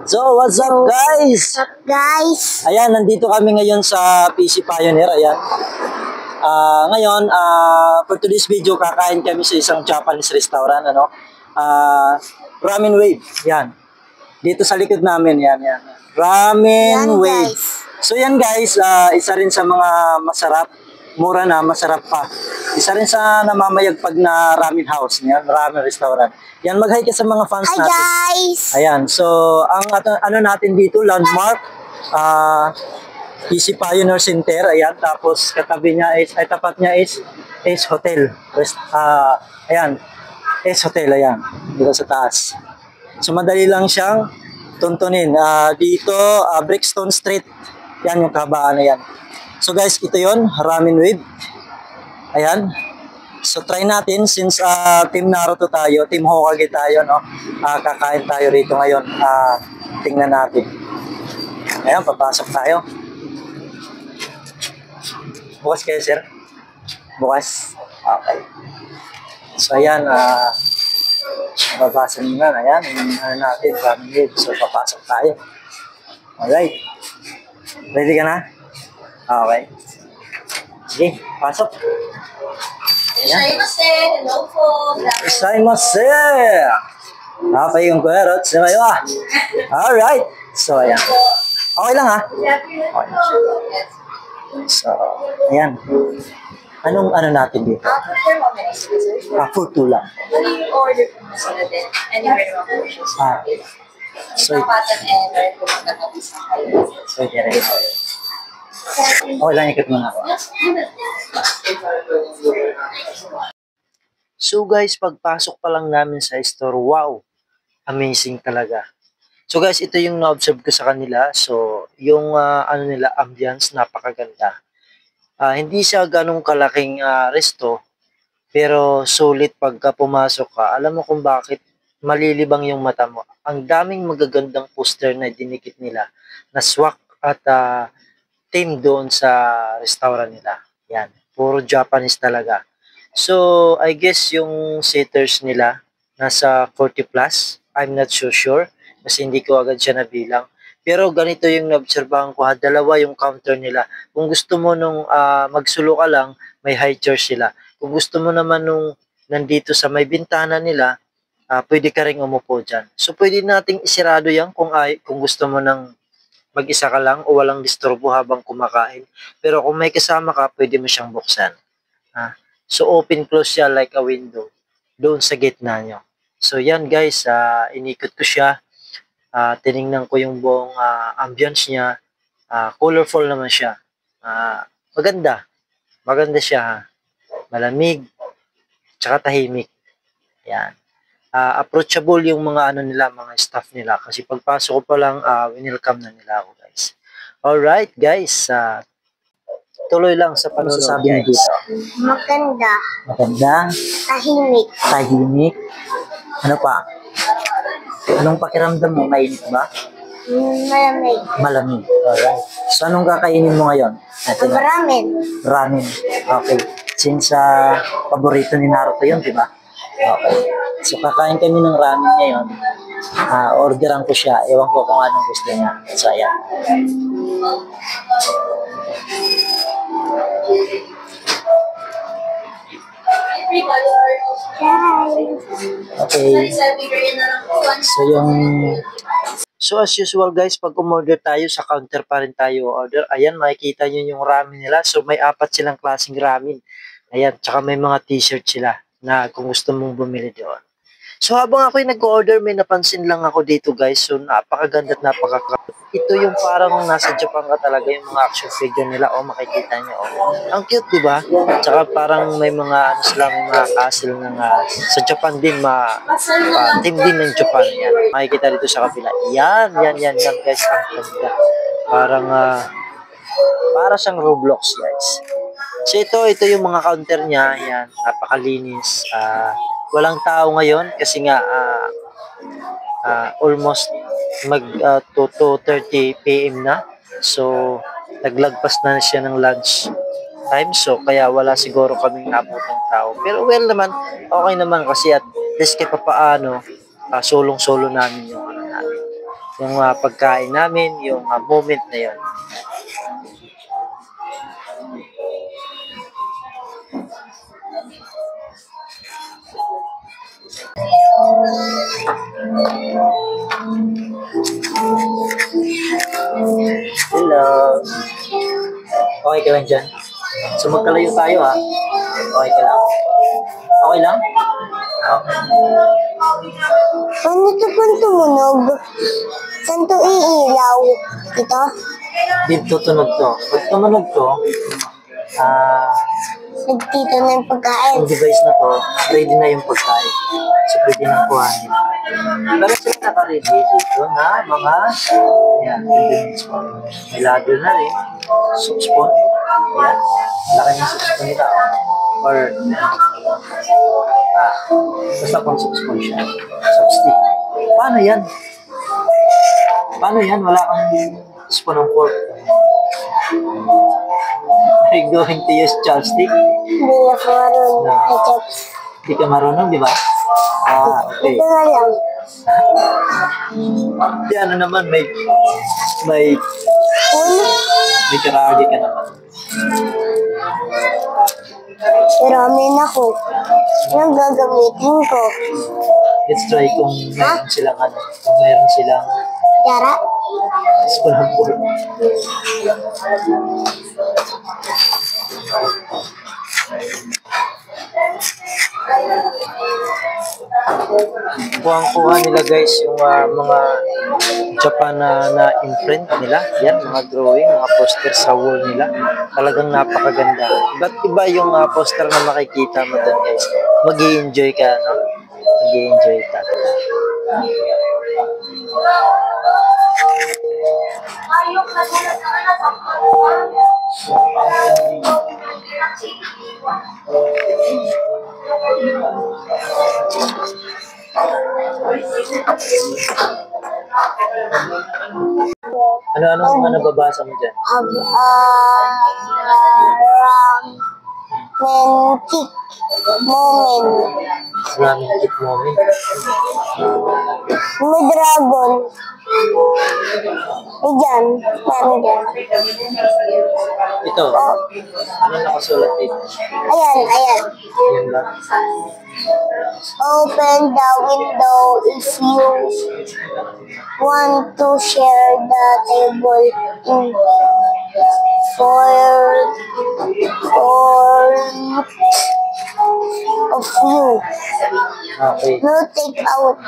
So, what's up guys? What's up guys? Ayan, nandito kami ngayon sa PC Pioneer. Ayan. Ngayon, for today's video, kakain kami sa isang Japanese restaurant. Ano? Ramen Wave. Yan. Dito sa likod namin. Yan. Ramen Yan, Wave. guys. So yan guys, isa rin sa mga masarap. Mura na, masarap pa. Isa rin sa namamayagpag na ramen house. Yan, ramen restaurant. Yan, mag-hi ka sa mga fans Hi natin. guys! Ayan, so ang ano natin dito, landmark, PC Pioneer Center, ayan, tapos katabi niya is, ay tapat niya is Hotel. Ayan, Ace Hotel, ayan, dito sa taas. So madali lang siyang tuntunin. Dito, Brixton Street, yan yung kahabaan na yan. So guys, ito yon Ramen Wave. Ayan. So try natin since Team Naruto tayo, Team Hokage tayo, no? Kakain tayo rito ngayon. Tingnan natin. Ayan, papasok tayo. Bukas kayo, sir? Bukas? Okay. So ayan, babasa nyo na. Ayan, ano natin, Ramen Wave. So papasok tayo. Alright. Ready ka na? Okay. Sige, pasok. Ishaimase! Hello po! Ishaimase! Okay yung kuya, sumayo ah. Alright. So, ayan. Okay lang ha? Okay. So, ayan. Anong ano natin dito? Prepare mo many sir. Food to lang. Ano yung order po mo sila din? Anywhere naman po siya sa So, Kapatan and meron po magkakabis na kayo. so, rin. Okay lang, ikot muna ako. So guys, pagpasok pa lang namin sa store, wow, amazing talaga. So guys, ito yung na-observe ko sa kanila. So, yung ano nila, ambience, napakaganda. Hindi siya ganong kalaking resto, pero sulit pagka pumasok ka. Alam mo kung bakit malilibang yung mata mo. Ang daming magagandang poster na dinikit nila na swak at team doon sa restaurant nila. Yan, puro Japanese talaga. So, I guess yung sitters nila nasa 40 plus. I'm not so sure kasi hindi ko agad siya nabilang. Pero ganito yung naobserbahan ko, dalawa yung counter nila. Kung gusto mo nung magsulo ka lang, may high chair sila. Kung gusto mo naman nung nandito sa may bintana nila, pwede ka rin umupo dyan. So, pwede nating isirado yan kung gusto mo ng mag-isa ka lang o walang disturbo habang kumakain. Pero kung may kasama ka, pwede mo siyang buksan. So, open-close siya like a window doon sa gitna nyo. So, yan guys, inikot ko siya. Tiningnan ko yung buong ambience niya. Colorful naman siya. Maganda. Maganda siya. Malamig. Tsaka tahimik. Yan. Approachable yung mga ano nila, mga staff nila. Kasi pagpasok ko pa lang, welcome na nila ako guys. Alright guys, tuloy lang sa panonood guys. Maganda. Maganda. Tahimik. Tahimik. Ano pa? Anong pakiramdam mo? Mainit ba? Malamig. Malamig. Alright. So anong kakainin mo ngayon? Ito na. Ramen. Ramen. Okay. Since paborito ni Naruto yun, di ba? Okay. So kakain kami ng ramen ngayon. Orderan ko siya. Ewan ko kung anong gusto niya. So ayan. Okay. So as usual guys, pag umorder tayo, sa counter pa rin tayo order. Ayan, makikita nyo yung ramen nila. So may 4 silang klaseng ramen. Ayan, tsaka may mga t-shirt sila na kung gusto mong bumili doon. So habang ako'y nag-order, may napansin lang ako dito guys. So napakaganda at napakakapit. Ito yung parang nasa Japan ka talaga yung mga action figure nila. O makikita nyo. Ang cute, di ba? Tsaka parang may mga ano sila, may mga castle ng sa Japan din, team din ng Japan. Yan. Makikita dito sa kabila. Yan guys. Ang ganda. Parang para siyang Roblox guys. So ito yung mga counter niya. Yan, napakalinis. Walang tao ngayon kasi nga almost mag 2:30 PM na. So naglagpas na siya ng lunch time. So kaya wala siguro kaming nabutang tao. Pero well naman, okay naman kasi at least kahit papaano, solong-solo namin yung ano namin. yung pagkain namin, yung moment na yun. Hello. Okay ka lang dyan? So magkalayo tayo ha. Okay ka lang? Okay lang? Okay. Ano ito pang tumunog? Saan to iilaw? Ito? Dito tunog to. Pag tumunog to, Nagtito na yung pagkain. yung device na to, ready na yung pagkain. So pwede nang kuhanin. Pero sila naka-ready dito na mga yan, ingredients po. May ladle na rin. Soup spoon. Yan. Laki ng soup spoon nila. Or basta pang soup spoon siya. Soup stick. Paano yan? Paano yan? Wala kang spoon ng fork. Are you going to use chopstick? Hindi ako marunong. Ay, chops. Hindi ka marunong, di ba? Okay. Ito na lang. Di ano naman, may Ulo. karage ka naman. Ramen ako. Anong gagamitin ko? Let's try kung mayroon silang kung mayroon silang Yara? spoon ng fork. Kuha nila guys yung mga Japan na imprint nila. Yan, mga drawing, mga poster sa wall nila. Talagang napakaganda. Iba't iba yung poster na makikita mo doon guys. Mag-i-enjoy ka, no? Mag-i-enjoy ka. Ano ang nababasa mo dyan? Romantic moment. Ramen kit moment. May dragon. Diyan. Meron dyan. Ito. Ano nakasulat dito? Ayan, ayan. Yan ba? Open the window if you want to share the table in four of you. Okay. No take out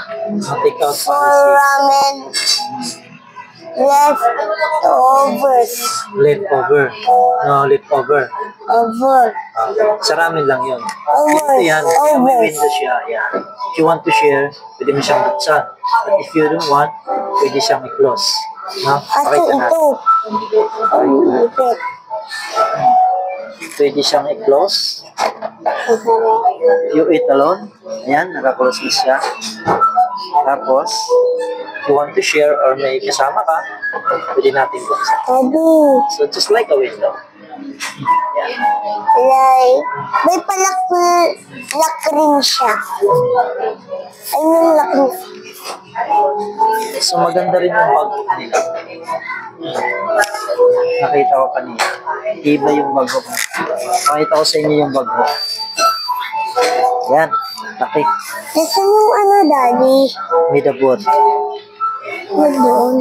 Take out for policy. ramen leftovers. Leftover. No, leftover. Over. Sa ramen lang yun. Over. Ito yan. May Over. window siya. Yan. If you want to share, pwede mo siyang buksan. But if you don't want, pwede siyang i-close. No? Kasi Pakita natin. ito. Ang lipit. Pwede siyang i-close. You eat alone. Ayan, naka-close na siya. Tapos, if you want to share or may kasama ka, pwede natin buksan. Sabi. So, just like a window. Like, may palak rin siya. Ayun yung laki. So, maganda rin yung bagbook nila. Nakita ko kanina. Iba yung bagbook. Nakita ko sa inyo yung bagbook. Yan. Laki. Nasaan yung ano, Daddy? May dabot. Ano doon?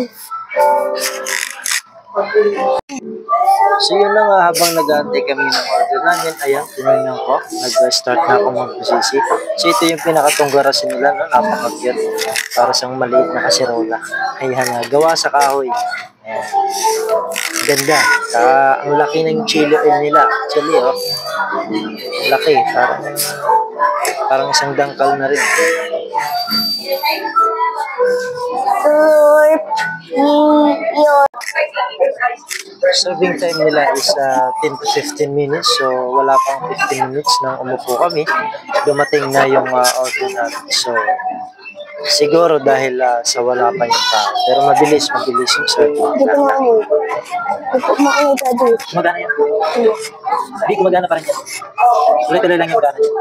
So yun na nga, habang nag-aantay kami ng order namin, ayan, tinignan ko, nag-start na ako mag-busisi. So ito yung pinakatunggarasin nila, no? Napaka-cute. Para siyang maliit na kasirola. Ayan, gawa sa kahoy. Ayan. Ganda. Ang laki ng chili oil nila. Actually, oh. Laki. Parang isang dangkal na rin. Lord, yun. Serving time nila is 10 to 15 minutes. So, wala pang 15 minutes nang umupo kami. Dumating na yung order natin. So, siguro dahil sa wala pa yung tao. Pero mabilis yung serving. Hindi ko maano. Hindi ko maano, Daddy. Magana yan? Hindi ko magana pa rin yan. Tuloy-tuloy lang yung gana niya.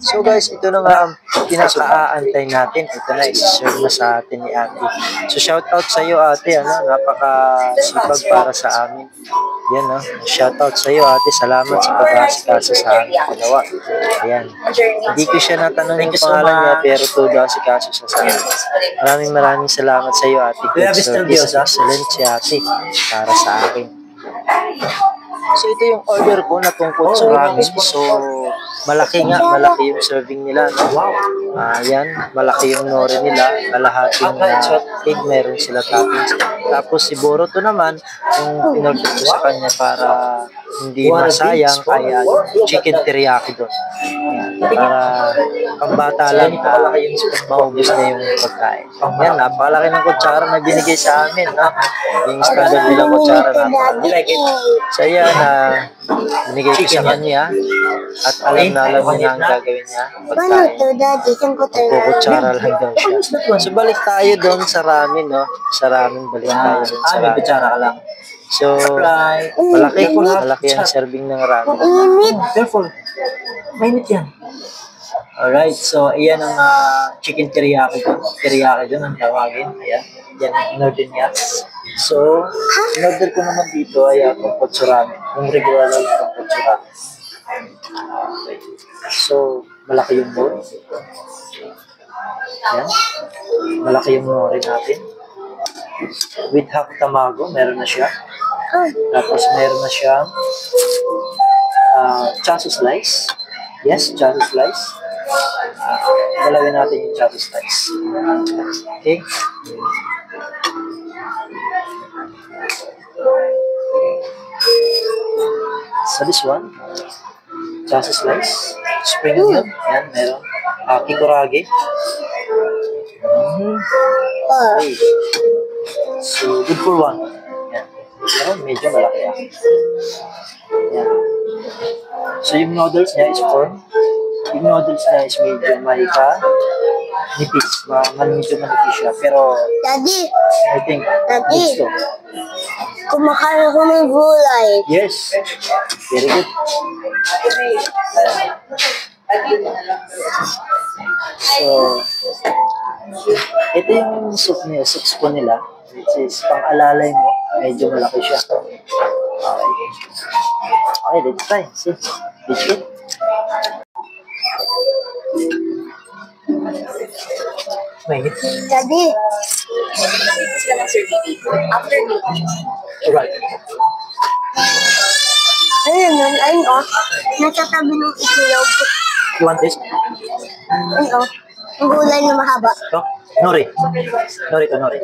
So guys, ito na nga ang pinaka-aantay natin. Ito na, isi-serve na sa atin ni ate. So shout out sa iyo ate, napaka-sipag para sa amin. Yan shout out sa iyo ate, salamat sa pag-aasikaso sa amin dalawa. Ayan. Hindi ko siya natanong yung pangalan niya, pero todo asikaso siya sa amin. Maraming salamat sa iyo ate. Good service, excellent si ate para sa akin. So ito yung order ko na tungkol sa ramen. So malaki yung serving nila. Wow. Yan, malaki yung nori nila. Kalahating egg, meron sila toppings. Tapos si Boruto naman, yung pinorder ko sa kanya para hindi masayang, ay chicken teriyaki doon. Para pambata lang, maubos na yung pagkain. Yan, napakalaki ng kutsara na binigay sa amin. Yung standard nilang kutsara natin. So yan, binigay ko sa kanya. At alam na niya ang gagawin niya. Kukutsara lang daw siya. So balik tayo doon sa ramen, Sa ramen, balik tayo doon sa ramen. Kutsara ka lang. So, malaki ang serving ng ramen. Careful. Mainit yan. Alright, so ayan ang chicken teriyaki doon. Teriyaki doon ang tawagin. Ayan, yan ang in-order niya. So, in-order ko naman dito ay tonkotsu ramen. Yung regular lang tonkotsu ramen. Okay. So, malaki yung bowl. Ayan. Malaki yung nori natin. With half tamago, meron na siya. Tapos meron na siyang chasu slice. Yes, chasu slice. Galawin natin yung chasu slice. Okay. So this one, chasu slice, spring onion, yan, meron. Kikurage. Okay. So, good for one. Yan. Pero medyo malaki Yan. So, yung noodles niya is corn. Yung noodles niya is medyo nipis. Medyo manipis siya. Pero, Daddy, I think, goods to. kumakain ako ng gulay. Yes. Very good. So, ito yung soup spoon nila, which is pang-alalay mo, medyo malaki siya. Okay. Okay, let's try. See, let's eat. Mainit. Daddy, After me. Alright. ayun nasa tabi ng itlog. You want this? Ayun ang gulay na mahaba. Ito? Nori. Nori to, nori.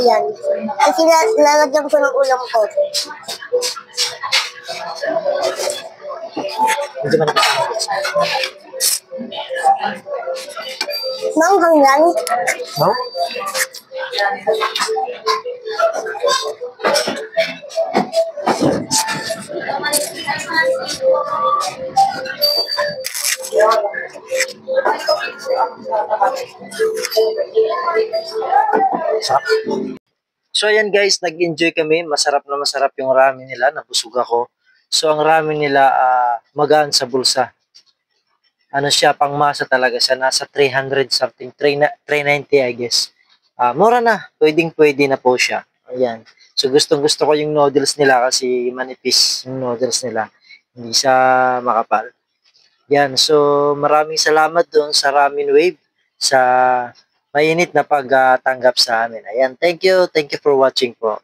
Yan. Kasi lalagyan ko ng ulam ko. Medyo manipis ang noodles. Manghang yan. No? Sarap. So ayan guys, nag-enjoy kami. Masarap na masarap yung ramen nila. Nabusog ako. So ang ramen nila magaan sa bulsa. Ano siya, pangmasa talaga siya. Nasa 300 something. 390 I guess. Mura na. Pwedeng-pwede na po siya. Ayan. So gustong-gusto ko yung noodles nila kasi manipis yung noodles nila. Hindi siya makapal. Yan. So maraming salamat doon sa Ramen Wave sa mainit na pagtanggap sa amin. Ayan. Thank you. Thank you for watching po.